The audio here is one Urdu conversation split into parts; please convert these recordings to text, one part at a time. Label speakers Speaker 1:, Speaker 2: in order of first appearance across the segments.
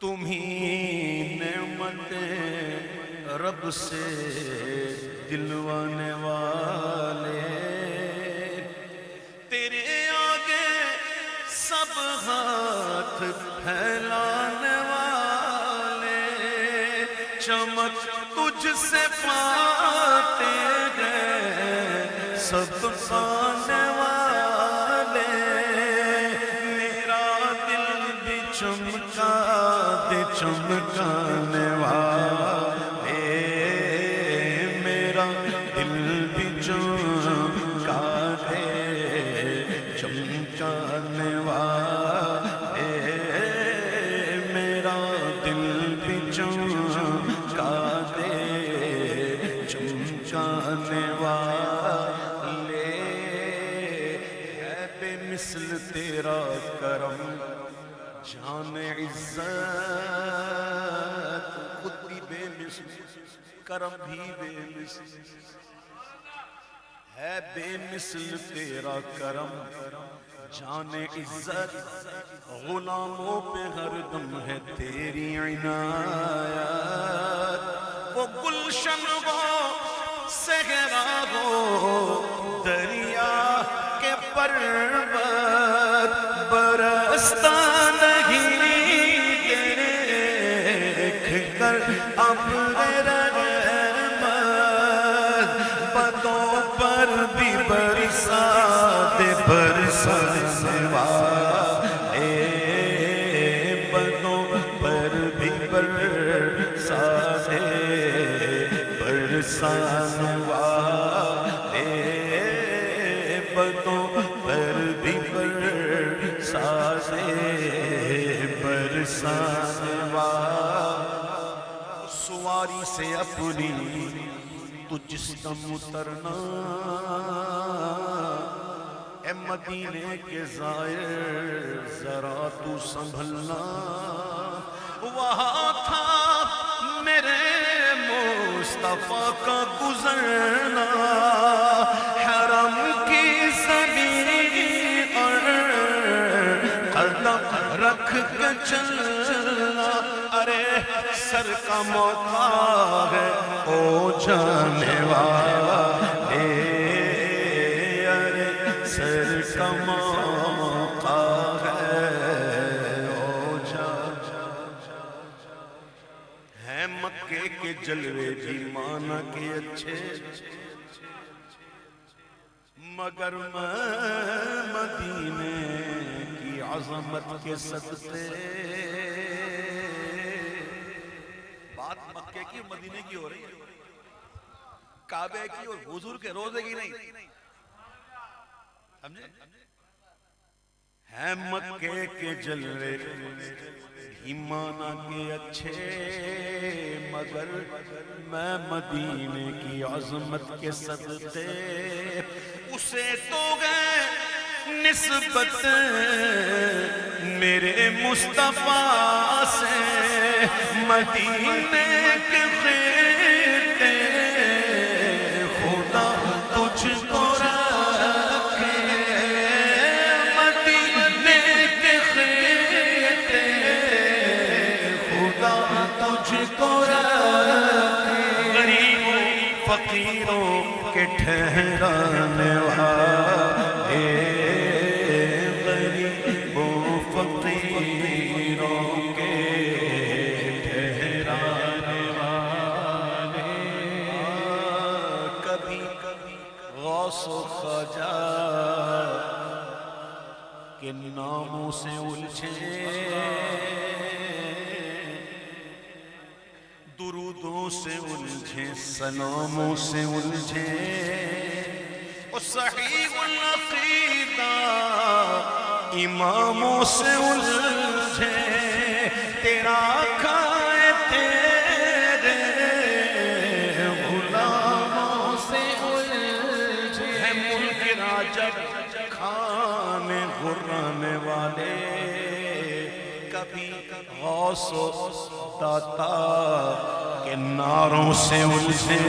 Speaker 1: تمہیں نعمت رب سے دلوانے والے، تیرے آگے سب ہاتھ پھیلانے والے، چمک تجھ سے پاتے گئے سب پانے والے، میرا دل بھی چمکا دے چمکانے والے، میرا دل بھی چمکا دے چمکانے والے، میرا دل بھی چمکا دے چمکانے والے، ہے بے مثل تیرا کرم جان عزت، خود بھی بے مثل کرم بھی بے مثل، ہے بے مثل تیرا کرم جان عزت، غلاموں پہ ہر دم ہے تیری عنایت، وہ گلشن ہو صحرا ہو دریا کے پربت، برستا نہیں دیکھ کر ابر رحمت، بدوں پر بھی برسا دے برسانے والے، بدوں پر بھی برسا دے برسانے والے، بدوں پر بھی برسا دے برسانے والے، سواری سے اپنی تو جسم اترنا، اے مدینے کے زائر ذرا تو سنبھلنا، وہاں تھا میرے مصطفیٰ کا گزرنا، حرم کی زمین اور قدم رکھ کے چلنا، ارے سر کا موقع ہے او جانے والے، ارے سر کا موقع ہے او جانے، ہے مکے کے جلوے بھی مانا کے اچھے، مگر میں مدینے کی عظمت کے صدقے، بات مکے کی مدینے کی ہو رہی ہے، کعبے کی اور حضور کے روزے کی نہیں، سمجھے؟ ہے مکے کے جلوے ایمانہ کے اچھے، مگر میں مدینے کی عظمت کے صدقے، اسے تو گئے نسبت میرے مصطفیٰ سے، مدینے کے خطے خدا تجھ کو رکھے، مدینے کے خطے خدا تجھ کو رکھے، غریبوں فقیروں کے ٹھہرانے والے، غریبوں فقیروں کے ٹھہرانے والے، کبھی غوث و خواجہ کے ناموں سے الجھے، درودوں سے الجھے سلاموں سے الجھے، اور صحیح العقیدہ اماموں سے الجھے، تیرا کھائے تیرے غلاموں سے الجھے، ہے ملک راجب کھانے غرانے والے، کبھی غوث و داتا کے ناروں سے الجھے،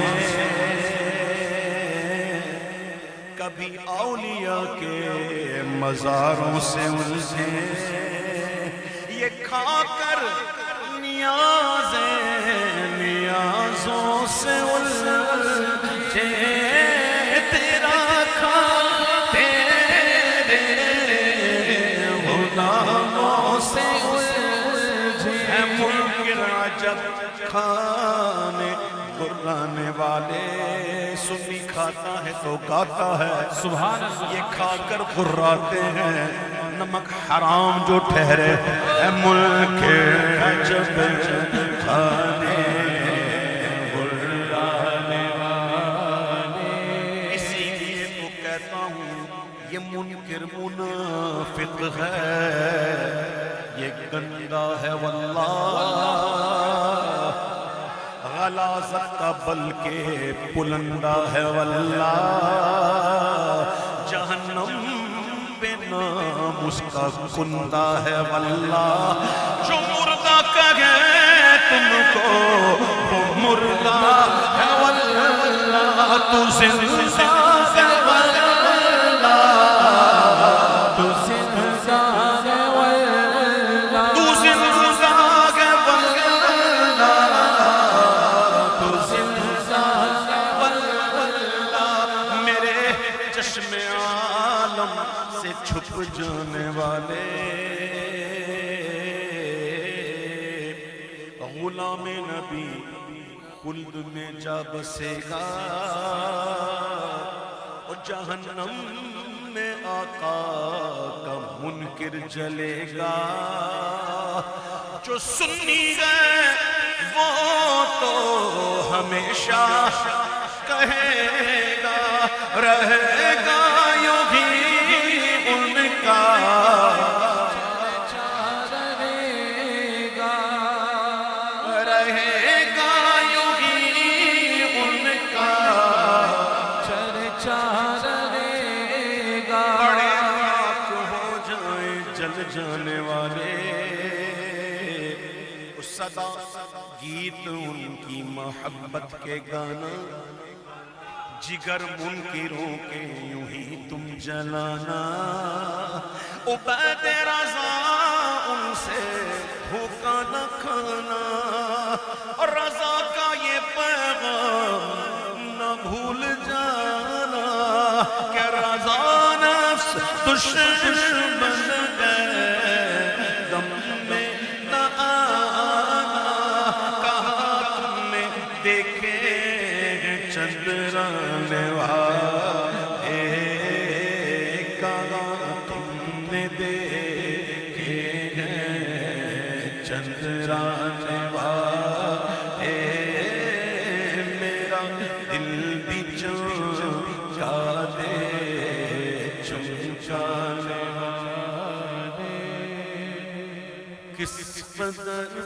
Speaker 1: کبھی اولیاء کے مزاروں سے الجھے، یہ کھا کر نیازوں سے الجھے تیرا کھا تیرے غلاموں سے الجھے اے منکر عجب کھانے گرانے والے سنی کھاتا ہے تو گاتا ہے
Speaker 2: سبحان اللہ
Speaker 1: یہ کھا کر غراتے ہیں نمک حرام جو ٹھہرے اے ملک عجب کھانے غرانے والے اسی لیے تو کہتا ہوں یہ منکر منافق ہے یہ گندا ہے واللہ غلاظت کا بلکہ پلندہ ہے واللہ جہنم بے نام اس کا کندہ ہے واللہ جو مردہ کہے تم کو وہ مردہ ہے واللہ تو زندہ ہے واللہ تو زندہ ہے واللہ تو زندہ ہے واللہ میرے چشم عالم سے چھپ جانے والے غلام نبی خلد میں جا بسے گا اور جہنم میں آقا کا منکر جلے گا جو سنی ہے وہ تو ہمیشہ کہے گا رہے گا یوں ہی ان کا رہے گا یوں ہی ان کا چرچا رہے گا بڑے خاک ہو جائیں جل جانے والے صدا گیت ان کی محبت کے گانا جگر منکروں کے یوں ہی تم جلانا عبید رضا ان سے بھوکا نہ کھانا اور رضا کا یہ پیغام نہ بھول جانا کہ رضا نفس دشمن ہے دم میں نہ آنا کہا تم نے دیکھے چندرانے والے کہا تم نے دیکھے چندرانے والے میرا دل بھی چمکا دے چمکانے والے کس قدر